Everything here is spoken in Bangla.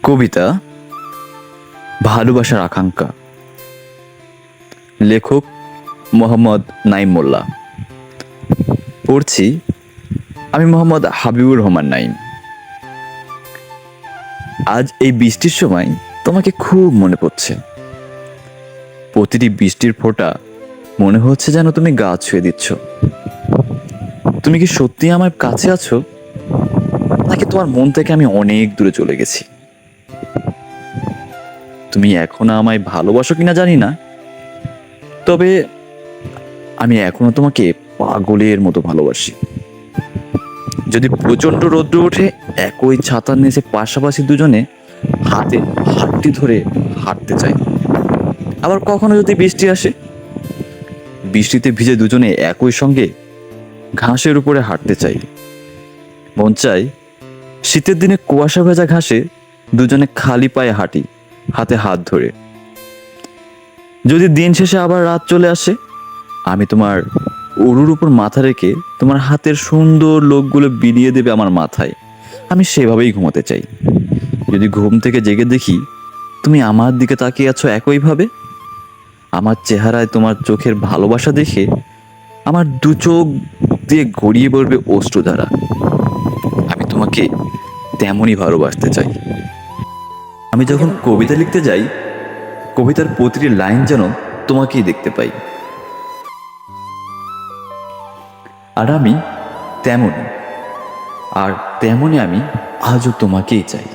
কবিতা ভালোবাসার আকাঙ্ক্ষা, লেখক মোহাম্মদ নাইম মোল্লা। পড়ছি আমি মোহাম্মদ হাবিবুর রহমান নাইম। আজ এই বৃষ্টির সময় তোমাকে খুব মনে পড়ছে। প্রতিটি বৃষ্টির ফোঁটা মনে হচ্ছে যেন তুমি গা ছুঁয়ে দিচ্ছ। তুমি কি সত্যি আমার কাছে আছো, নাকি তোমার মন থেকে আমি অনেক দূরে চলে গেছি? তুমি এখনো আমায় ভালোবাসো কিনা জানি না, তবে আমি এখনো তোমাকে পাগলের মতো ভালোবাসি। যদি প্রচন্ড রৌদ্র ওঠে, একই ছাতার নিচে পাশাপাশি দুজনে হাতে হাতটি ধরে হাঁটতে চাই। আবার কখনো যদি বৃষ্টি আসে, বৃষ্টিতে ভিজে দুজনে একই সঙ্গে ঘাসের উপরে হাঁটতে চাই। মন চাই শীতের দিনে কুয়াশা ভেজা ঘাসে দুজনে খালি পায়ে হাঁটি, হাতে হাত ধরে। যদি দিন শেষে আবার রাত চলে আসে, আমি তোমার উরুর উপর মাথা রেখে তোমার হাতের সুন্দর লোকগুলো বিলিয়ে দেবে আমার মাথায়। আমি সেভাবেই ঘুমাতে চাই। যদি ঘুম থেকে জেগে দেখি তুমি আমার দিকে তাকিয়ে আছো একইভাবে, আমার চেহারায় তোমার চোখের ভালোবাসা দেখে আমার দু চোখ দিয়ে গড়িয়ে পড়বে অশ্রুধারা। আমি তোমাকে তেমনই ভালোবাসতে চাই। আমি যখন কবিতা লিখতে যাই, কবিতার প্রতিটি লাইন যেন তোমাকেই দেখতে পাই। আর আমি তেমনই, আমি আজও তোমাকেই চাই।